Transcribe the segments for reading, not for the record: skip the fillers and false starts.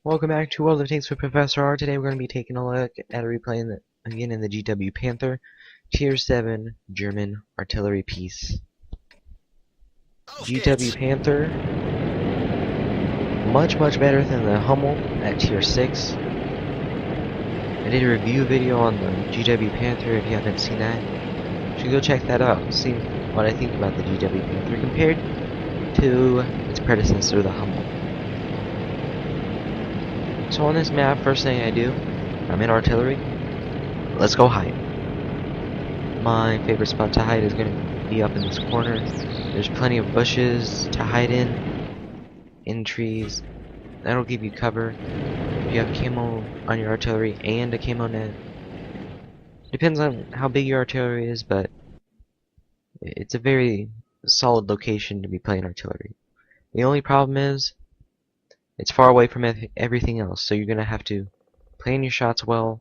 Welcome back to World of Tanks with Professor R. Today we're going to be taking a look at a replay again in the GW Panther Tier 7 German artillery piece. GW Panther, much better than the Hummel at Tier 6. I did a review video on the GW Panther. If you haven't seen that, you should go check that out. See what I think about the GW Panther compared to its predecessor, the Hummel. So on this map, first thing I do, I'm in artillery. Let's go hide. My favorite spot to hide is going to be up in this corner. There's plenty of bushes to hide in trees. That'll give you cover. If you have camo on your artillery and a camo net. Depends on how big your artillery is, but it's a very solid location to be playing artillery. The only problem is, it's far away from everything else, so you're going to have to plan your shots well,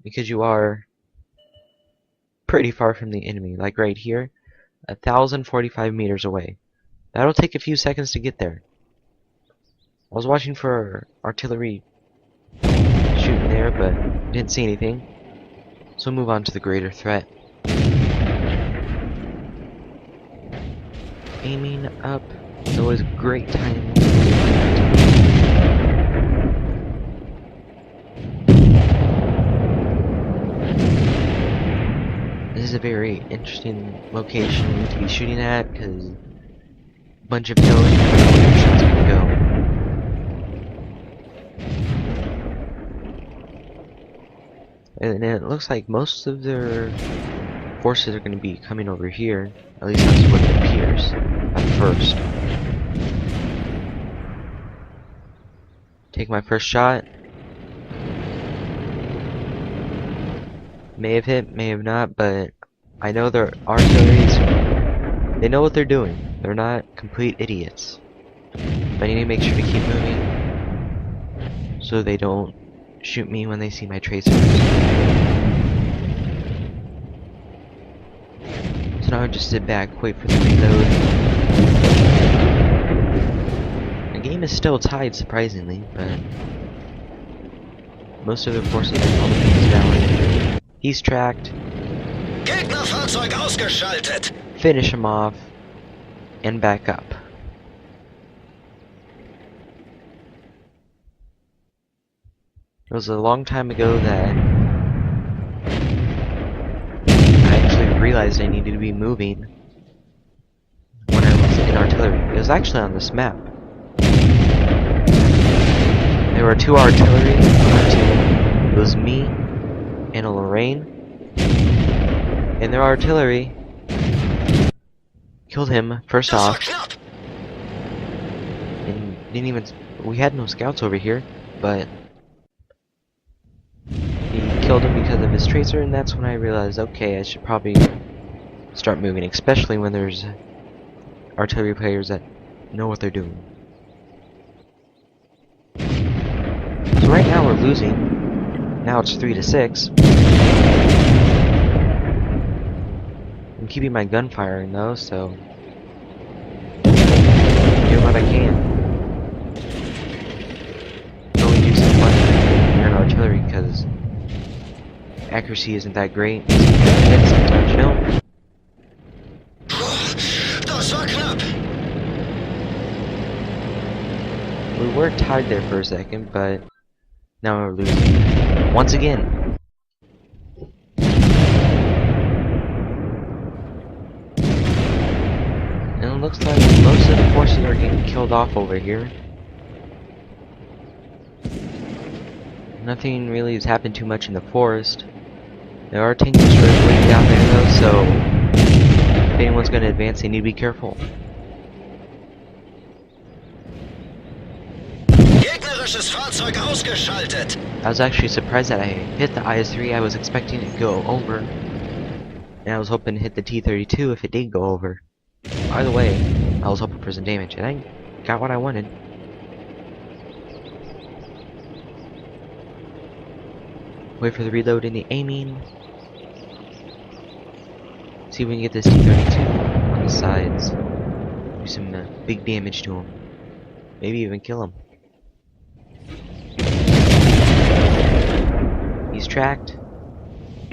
because you are pretty far from the enemy. Like right here, 1,045 meters away. That'll take a few seconds to get there. I was watching for artillery shooting there, but didn't see anything. So move on to the greater threat. Aiming up. It's always a great time. This is a very interesting location to be shooting at because a bunch of hills and shots can go. And it looks like most of their forces are going to be coming over here. At least that's what it appears at first. Take my first shot. May have hit, may have not, but I know their artilleries, they know what they're doing. They're not complete idiots. But I need to make sure to keep moving so they don't shoot me when they see my tracers. So now I just sit back, wait for the reload. The game is still tied, surprisingly, but most of their forces are on the things down. He's tracked. Gegnerfahrzeug ausgeschaltet. Finish him off and back up. It was a long time ago that I actually realized I needed to be moving when I was in artillery. It was actually on this map. There were two artillery on our team. It was me and a Lorraine. And their artillery killed him first off. And didn't even, we had no scouts over here, but he killed him because of his tracer, and that's when I realized, okay, I should probably start moving, especially when there's artillery players that know what they're doing. So right now we're losing. Now it's 3-6. I'm keeping my gun firing though, so doing what I can. Only do some fun here in artillery because accuracy isn't that great. Sometimes you don't. Das war knapp. We were tied there for a second, but now we're losing once again. And it looks like most of the forces are getting killed off over here. Nothing really has happened too much in the forest. There are tank destroyers way down there though, so if anyone's going to advance, they need to be careful. Gegnerisches Fahrzeug ausgeschaltet. I was actually surprised that I hit the IS-3. I was expecting it to go over, and I was hoping to hit the T-32 if it did go over. Either way, I was hoping for some damage, and I got what I wanted. Wait for the reload and the aiming. See if we can get this T-32 on the sides. Do some big damage to him. Maybe even kill him. He's tracked.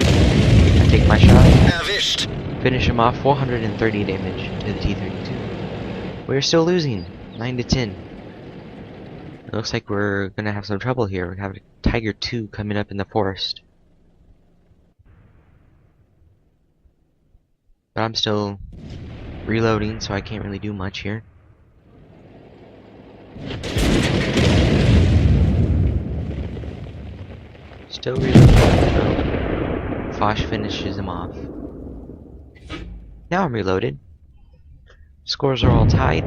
I take my shot. Erwischt. Finish him off. 430 damage to the T-32. We're still losing. 9 to 10. It looks like we're gonna have some trouble here. We have a Tiger 2 coming up in the forest. But I'm still reloading, so I can't really do much here. Still reloading. Foch finishes him off. Now I'm reloaded. Scores are all tied.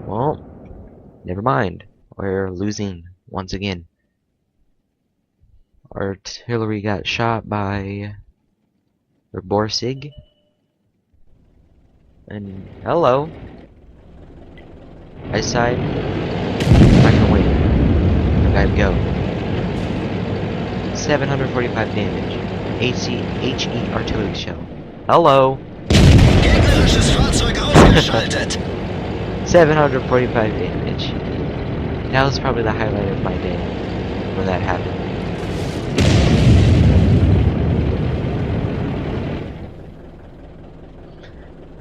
Well, never mind. We're losing once again. Artillery got shot by Borsig. And hello. I decide I'm not gonna win. I gotta go. 745 damage. HE artillery shell. Hello. Gegnerisches Fahrzeug ausgeschaltet. 745 damage. That was probably the highlight of my day when that happened.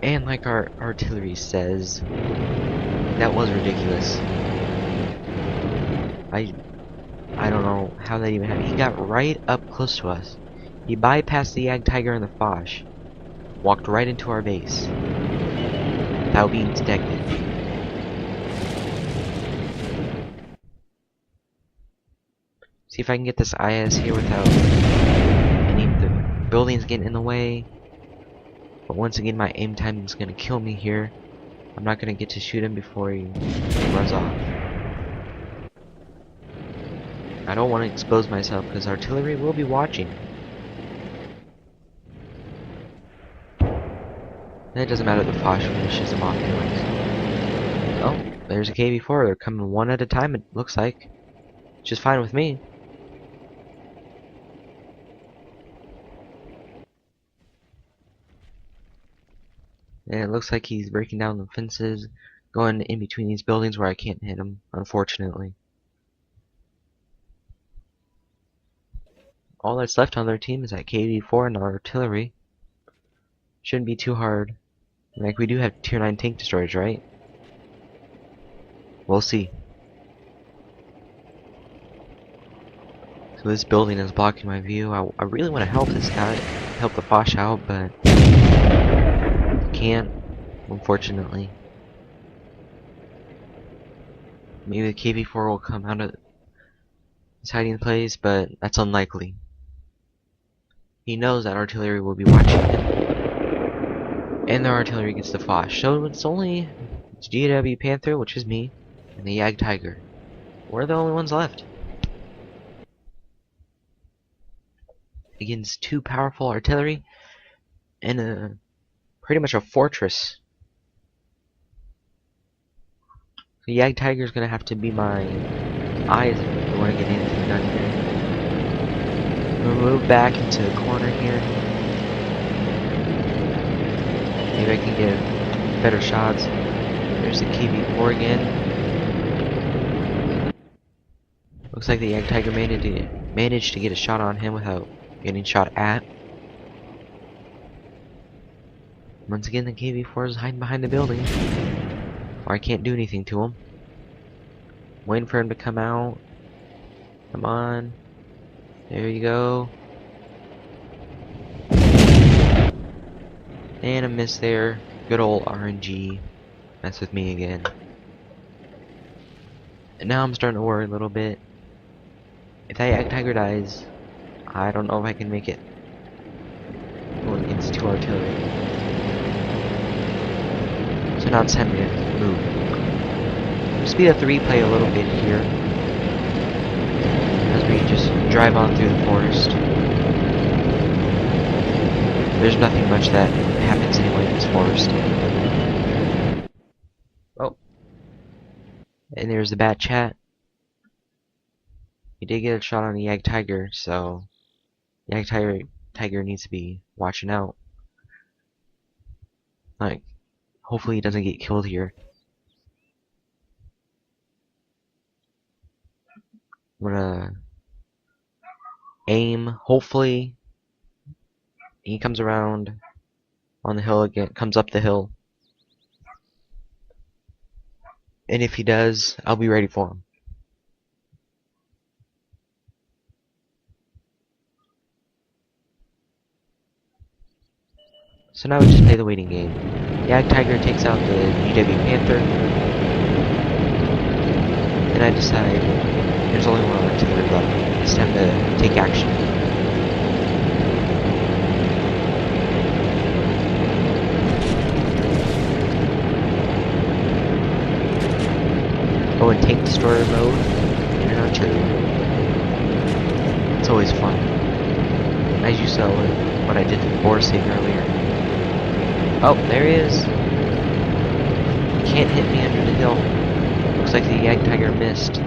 And like our artillery says, that was ridiculous. I don't know how that even happened. He got right up close to us. He bypassed the Ag Tiger and the Foch. Walked right into our base. Without being detected. See if I can get this IS here without any of the buildings getting in the way. But once again, my aim timing is gonna kill me here. I'm not gonna get to shoot him before he runs off. I don't want to expose myself because artillery will be watching. And it doesn't matter if the Foch finishes him off anyways. Oh, there's a KV-4. They're coming one at a time, it looks like. Which is fine with me. And it looks like he's breaking down the fences, going in between these buildings where I can't hit him, unfortunately. All that's left on their team is that KV-4 and our artillery. Shouldn't be too hard. Like, we do have tier 9 tank destroyers, right? We'll see. So this building is blocking my view. I really want to help this guy, help the Foch out, but can't, unfortunately. Maybe the KV-4 will come out of his hiding place, but that's unlikely. He knows that artillery will be watching him. And their artillery gets the Foch. So it's only GW Panther, which is me, and the Ag Tiger. We're the only ones left. Against two powerful artillery and pretty much a fortress. The Ag Tiger is gonna have to be my eyes if I want to get anything done here. We'll move back into the corner here. Maybe I can get better shots. There's the KV-4 again. Looks like the Ag Tiger managed to get a shot on him without getting shot at. Once again, the KV-4 is hiding behind the building. Or I can't do anything to him. Waiting for him to come out. Come on. There you go. And a miss there. Good old RNG. Mess with me again. And now I'm starting to worry a little bit. If that Ag Tiger dies, I don't know if I can make it. Going against two artillery. So now it's time to move. Speed up the replay a little bit here. As we just drive on through the forest. There's nothing much that happens anyway in this forest. Oh. And there's the bat chat. We did get a shot on the Ag Tiger, so the Ag Tiger needs to be watching out. Like, hopefully he doesn't get killed here. I'm gonna aim. Hopefully he comes around on the hill again, comes up the hill. And if he does, I'll be ready for him. So now we just play the waiting game. Yag Tiger takes out the GW Panther. And I decide there's only one artillery left. It's time to take action. Oh, in tank destroyer mode and artillery. It's always fun. As you saw what I did to Borsig earlier. Oh, there he is. Can't hit me under the hill. Looks like the Yag Tiger missed.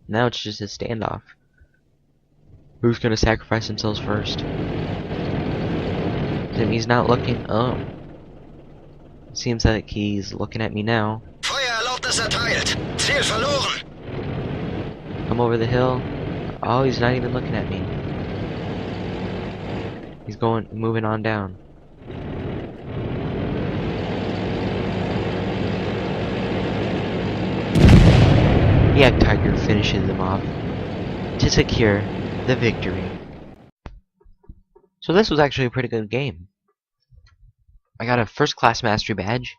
Now it's just a standoff. Who's gonna sacrifice themselves first? He's not looking. Oh. It seems like he's looking at me now. Feuererlaubnis erteilt. Ziel verloren. Come over the hill. Oh, he's not even looking at me. He's moving on down. Yag Tiger finishes them off to secure the victory. So this was actually a pretty good game. I got a first class mastery badge,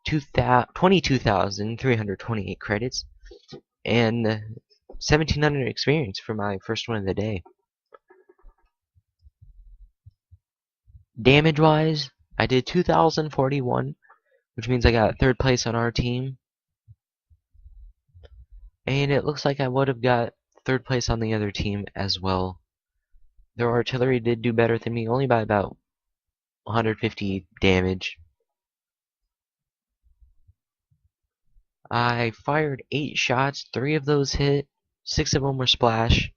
22,328 credits, and 1,700 experience for my first one of the day. Damage wise, I did 2,041, which means I got third place on our team. And it looks like I would have got third place on the other team as well. Their artillery did do better than me, only by about 150 damage. I fired 8 shots, 3 of those hit, 6 of them were splash.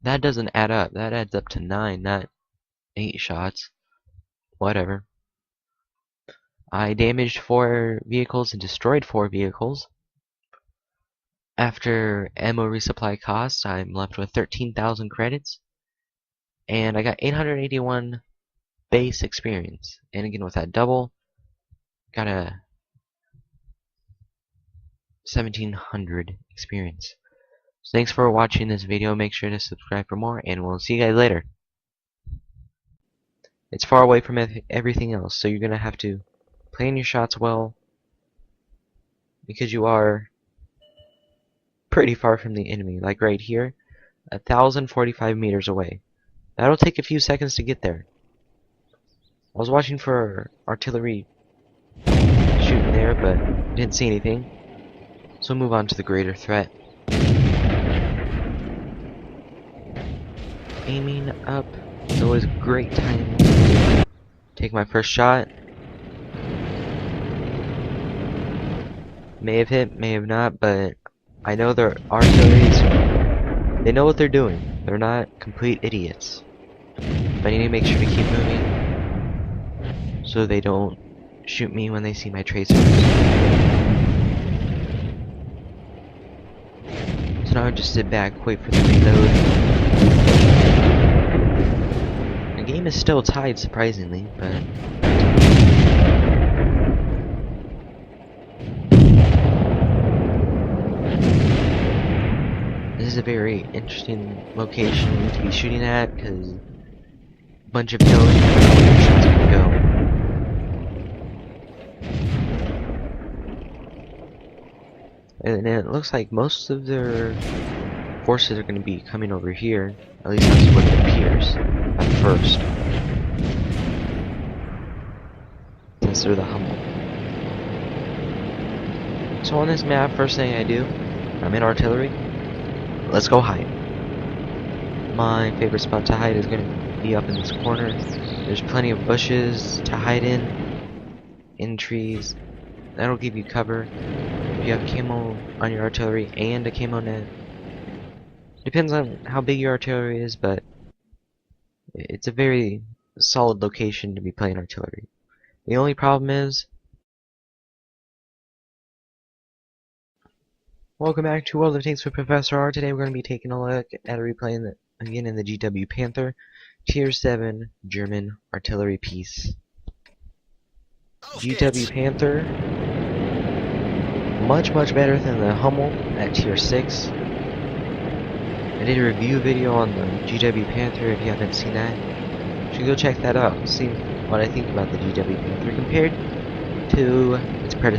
That doesn't add up, that adds up to 9, not 8 shots. Whatever. I damaged 4 vehicles and destroyed 4 vehicles. After ammo resupply costs, I'm left with 13,000 credits. And I got 881 base experience. And again, with that double, got a 1,700 experience. So thanks for watching this video. Make sure to subscribe for more, and we'll see you guys later. It's far away from everything else, so you're going to have to plan your shots well, because you are pretty far from the enemy. Like right here, 1,045 meters away. That'll take a few seconds to get there. I was watching for artillery shooting there, but didn't see anything. So move on to the greater threat. Aiming up. It's always a great time to take my first shot. May have hit, may have not, but I know their artilleries, they know what they're doing. They're not complete idiots. But I need to make sure to keep moving so they don't shoot me when they see my tracers. So now I just sit back, wait for the reload. The game is still tied, surprisingly, but this is a very interesting location to be shooting at, because a bunch of hills and where shots can go. And it looks like most of their forces are going to be coming over here. At least that's what it appears at first. Since they're the Hummel. So on this map, first thing I do, I'm in artillery. Let's go hide. My favorite spot to hide is going to be up in this corner. There's plenty of bushes to hide in trees. That'll give you cover. If you have camo on your artillery and a camo net. Depends on how big your artillery is, but it's a very solid location to be playing artillery. The only problem is, welcome back to World of Tanks with Professor R. Today we're going to be taking a look at a replay again in the GW Panther Tier 7 German artillery piece. Auf GW geht's. Panther, much better than the Hummel at Tier 6. I did a review video on the GW Panther. If you haven't seen that, you should go check that out. See what I think about the GW Panther compared to its predecessor.